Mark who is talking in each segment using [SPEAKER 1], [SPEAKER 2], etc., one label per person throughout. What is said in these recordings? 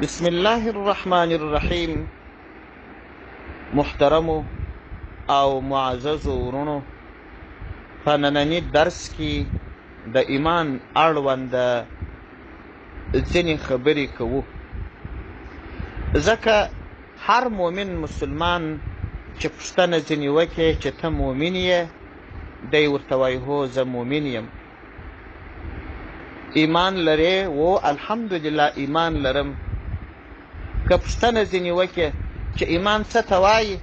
[SPEAKER 1] بسم الله الرحمن الرحیم. محترمو او معززو ورونو، په ننني درس کې د ایمان اړونده ځینې خبرې کوو، ځکه هر مؤمن مسلمان چې پوښتنه ځینې وکړي چې ته مؤمن یې، دی ورته وایي هو زه مؤمن یم. ایمان لرې؟ و الحمدلله ایمان لرم. که پوښتنه ځینې وکړي چې ایمان څه ته وایي،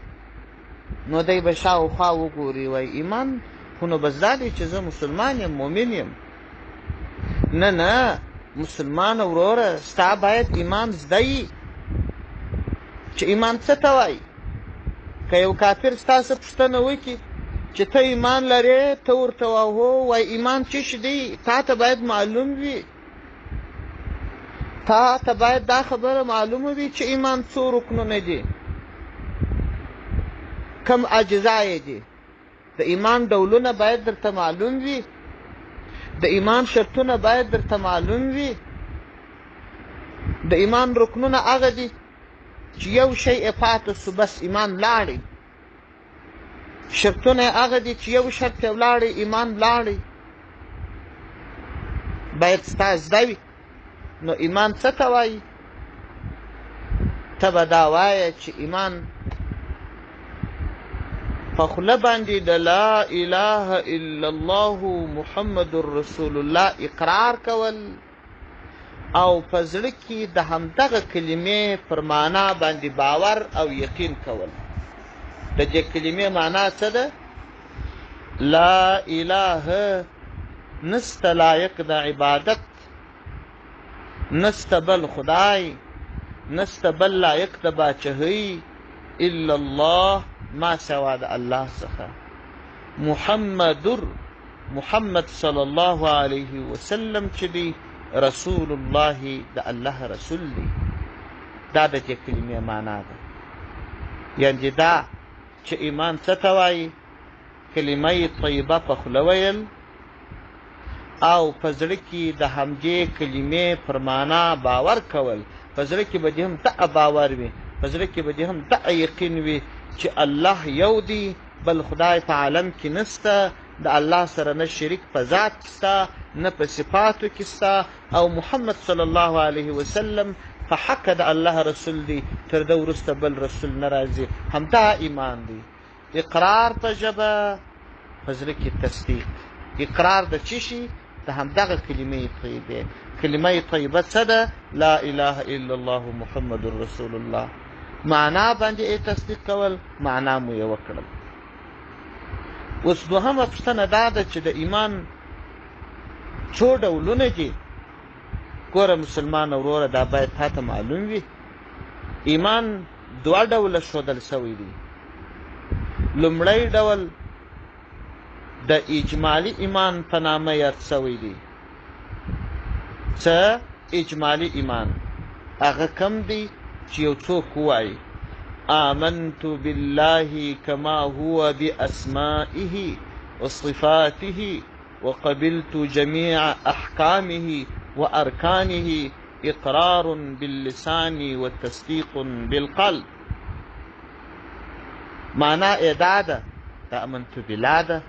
[SPEAKER 1] نو دی به شاوخوا وګوري، وایي ایمان خو نو بس دا دی چې زه مسلمان یم، مؤمن یم. نه مسلمان وروره، ستا باید ایمان زده یي چې ایمان څه ته وایي. که یو کافر ستا څه پوښتنه وکړي چې ته ایمان لرې، ته ورته هو وایي ایمان څه شی دی، تا ته باید معلوم وي، تا ته باید دا خبره معلومه وي چې ایمان څو رکنونه دي، کم اجزا یې دي. د ایمان ډولونه باید درته معلوم وي، د ایمان شرطونه باید درته معلوم وي. د ایمان رکنونه هغه دي چې یو شی یې پاته سو بس ایمان لاړی. شرطونه یې هغه دي چې یو شرط یې ولاړی ایمان لاړی. باید ستا زده وي. نو ایمان څه ته وایي؟ ته به دا وایه چې ایمان په خوله باندې د لا اله الا الله محمد رسول الله اقرار کول، او په زړه کې د همدغه کلمې پر معنا باندې باور او یقین کول. د دې کلمې معنا څه ده؟ لا اله، نسته لایق د عبادت، نسته بل خدای، نسته بل لایق د باچهۍ الا الله، ما سوا د الله څخه. محمد صلی الله علیه وسلم چې دی رسول الله، د الله رسول دی. دا د دې کلمې معنا ده. یعنې دا چې ایمان څه ته وایي؟ کلمه طیبه په خوله ویل او په زړه کې د همدې کلمې پر معنا باور کول. په زړه کې به دې هم دغه باور وي، په زړه کې به دې هم دغه یقین وي چې الله یو دی، بل خدای په عالم کې نسته، د الله سره نه شریک په ذات کې سته، نه په صفاتو کې سته، او محمد صلی الله علیه وسلم په حق د الله رسول دی، تر ده وروسته بل رسول نه راځي. همدا ایمان دی. اقرار په ژبه، په زړه کې تصدیق. اقرار د څه شي؟ د همدغه کلمې طیبې. کلمه طیبه څه ده؟ لا اله الا الله محمد رسول الله. معنا باندې یې تصدیق کول، معنا مو یې وکړل. اوس دوهمه پوښتنه دا ده چې د ایمان څو ډولونه دي. ګوره مسلمان وروره، دا باید تا ته معلوم وي. ایمان دوه ډوله ښودل سوی دی. لومړی ډول د اجمالي ایمان په نامه یاد سوی دی. څه؟ اجمالي ایمان. هغه کم دی چې یو څوک ووایي آمنت بالله كما هو بأسمائه وصفاته وقبلت جميع أحكامه وأركانه إقرار باللسان وتصديق بالقلب. معنى إعدادة آمنت بالله،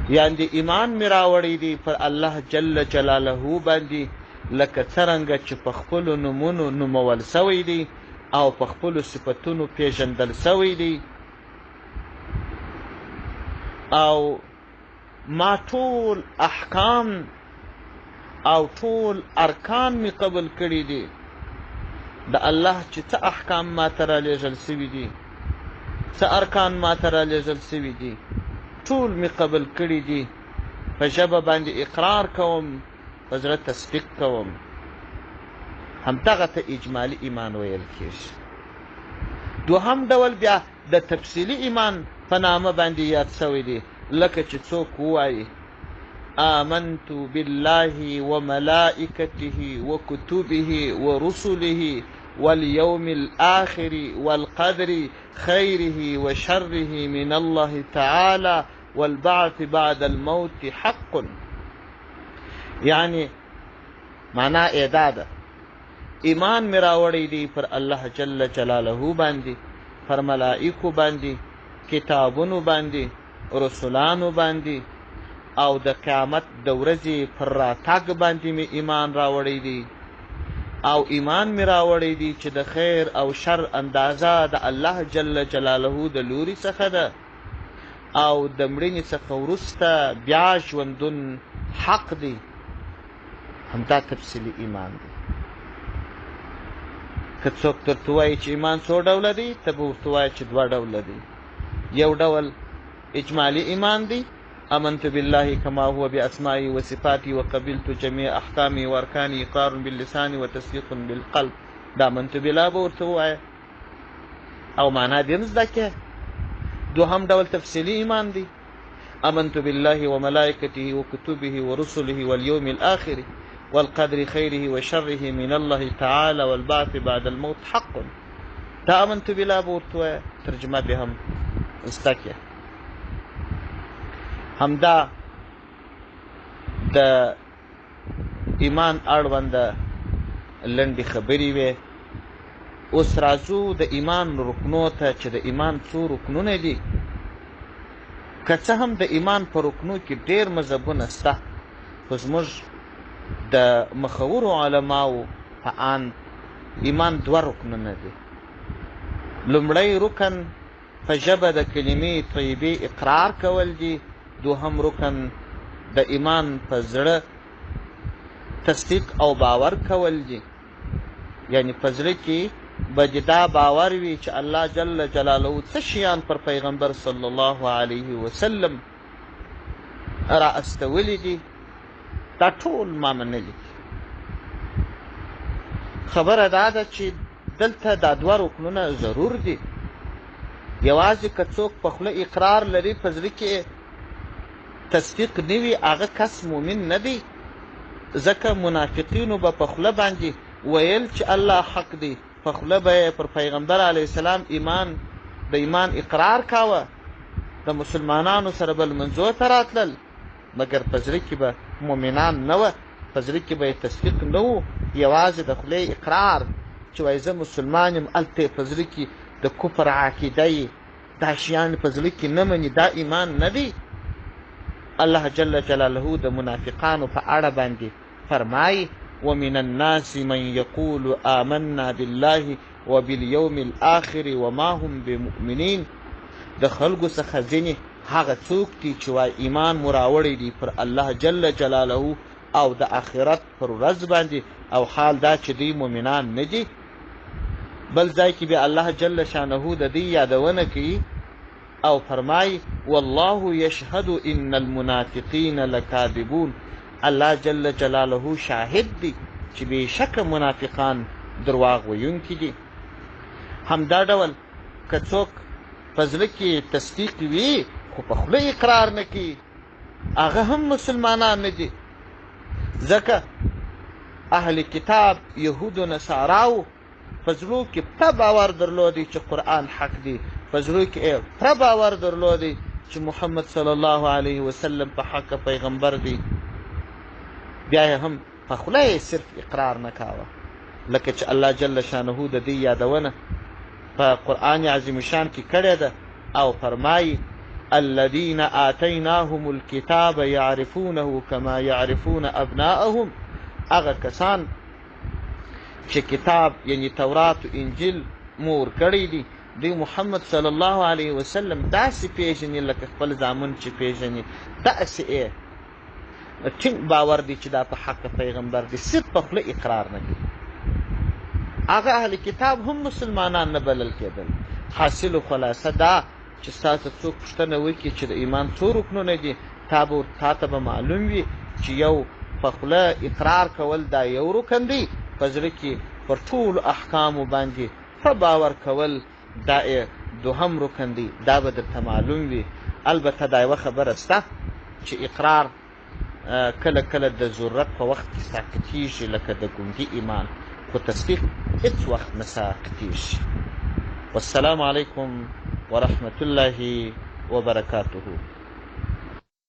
[SPEAKER 1] یعنی ایمان می راوړی دی پر الله جل جلاله باندې، لکه څرنګه چې په خپلو نومونو نومول سوی دی او په خپلو صفتونو پیژندل سوی دی. او ما ټول احکام او ټول ارکان می قبول کړي دي. د الله چې څه احکام ما ته رالیږل سوي دي، څه ارکان ما ته رالیږل سوي دي، ټول می قبول کړي دي. په ژبه باندې اقرار کوم، په زړه تصدیق کوم. همدغه ته اجمالي ایمان ویل کېږي. دوهم ډول بیا د تفصیلي ایمان په نامه باندې یاد سوی دی. لکه چې څوک ووایي آمنت بالله وملائکته وکتبه ورسله واليوم الآخر والقدر خيره وشره من الله تعالى والبعث بعد الموت حق. يعني معناه إعداده ایمان مې راوړی دی پر الله جل جلاله باندې، پر ملائکو باندې، کتابونو باندې، رسولانو باندې، او د قیامت د ورځې پر راتګ باندې مې ایمان راوړی دی، او ایمان مې راوړی دی چې د خیر او شر اندازه د الله جل جلاله د لوري څخه ده، او د مړینې څخه وروسته بیا ژوندون حق دی. همدا تفصیلي ایمان دی. که څوک درته وایي چې ایمان څو ډوله دی، ته به ورته وایې چې دوه ډوله دی. یو ډول اجمالي ایمان دی، آمنت بالله كما هو بأسمائه وصفاته وقبلت جميع أحكامه وأركانه إقرار باللسان وتصديق بالقلب. دا آمنت بالله به ورته ووایه او معنا دې هم زده کړې. دوهم ډول تفصیلي ایمان دی، آمنت بالله وملائكته وكتبه ورسله واليوم الآخر والقدر خيره وشره من الله تعالى والبعث بعد الموت حق. دا آمنت بالله به ورته ووایه، ترجمه به هم زده کړې. همدا د ایمان اړونده لنډې خبرې وې. اوس راځو د ایمان رکنو ته چې د ایمان څو رکنونه دي. که څه هم د ایمان په رکنو کې ډېر مذهبونه شته، خو زموږ د مخورو علماو په اند ایمان دوه رکنونه دي. لومړی رکن په ژبه د کلمې طیبې اقرار کول دي. دوهم رکن د ایمان په زړه تصدیق او باور کول دي. یعنی په زړه کې به دا باور وي چې الله جل جلاله څه شیان پر پیغمبر صلی الله علیه وسلم را استولی دي، دا ټول ما منلي. خبره دا ده چې دلته دا دوه رکنونه ضرور دي. یوازې که څوک په خوله اقرار لري، په زړه کې تصدیق نه وي، هغه کس مؤمن نه دی. ځکه منافقینو به په خوله باندې ویل چې الله حق دی، په خوله به یې پر پیغمبر علیه السلام د ایمان اقرار کاوه، د مسلمانانو سره به لمنځو ته راتلل، مګر په زړه کې به مؤمنان نه وه، په زړه کې به یې تصدیق نه و، یوازې د خولې اقرار چې وایي زه مسلمان یم، هلته په زړه کې د کفر عقیده یې دا شیان په زړه کې نه مني، دا ایمان نه دی. الله جل جلاله د منافقانو په اړه باندې فرمایي ومن الناس من يقول آمنا بالله وباليوم الآخر وما هم بمؤمنين. د خلکو څخه ځینې هغه څوک دي چې وایي ایمان مو راوړی دی پر الله جل جلاله او د آخرت پر ورځ باندې، او حال دا چې دوی مؤمنان نه دي. بل ځای کې بیا الله جل شانه د دې یادونه کوي او فرمای والله یشهد ان المنافقین لکاذبون. الله جل جلاله شاهد دی چې بېشکه منافقان درواغ ویونکي دي. همدا ډول که څوک په زړه کې تصدیق وي خو په خوله اقرار نه کوي، هغه هم مسلمانان نه دي. ځکه اهل کتاب یهودو نصاراو په زړو کې پوره باور درلودی چې قرآن حق دی، په زړو کې پوره باور درلودی چې محمد صلی الله علیه وسلم په حق پیغمبر دی، بیا یې هم په خوله یې صرف اقرار نه کاوه. لکه چې الله جل شانه د دې یادونه په قرآن عظیم شان کې کړې ده او فرمایي الذین آتیناهم الکتاب یعرفونه کما یعرفون ابناءهم. هغه کسان چې کتاب یعنی تورات و انجیل مور کړی دي، دوی محمد صلی الله علیه وسلم داسې پیژني لکه خپل زامن چې پیژني. داسې یې ټینګ باور دی چې دا په حق پیغمبر دی، صرف په خوله اقرار نه کوي. هغه اهل کتاب هم مسلمانان نه بلل کېدل. حاصل خلاصه دا چې ستاسو څوک پوښتنه وکړي چې د ایمان څو رکنونه دي، تا ته به معلوم وي چې یو په خوله اقرار کول دا یو رکن دی، په زړه کې پر ټولو احکامو باندې په باور کول دا دوهم رکن دی. دا به درته معلوم وي. البته دا یوه خبره شته چې اقرار کله کله د ضرورت په وخت کې ساقطېږي، لکه د ګونګي ایمان، خو تصدیق هېڅ وخت نه ساقطېږي. والسلام علیکم ورحمة الله وبرکاته.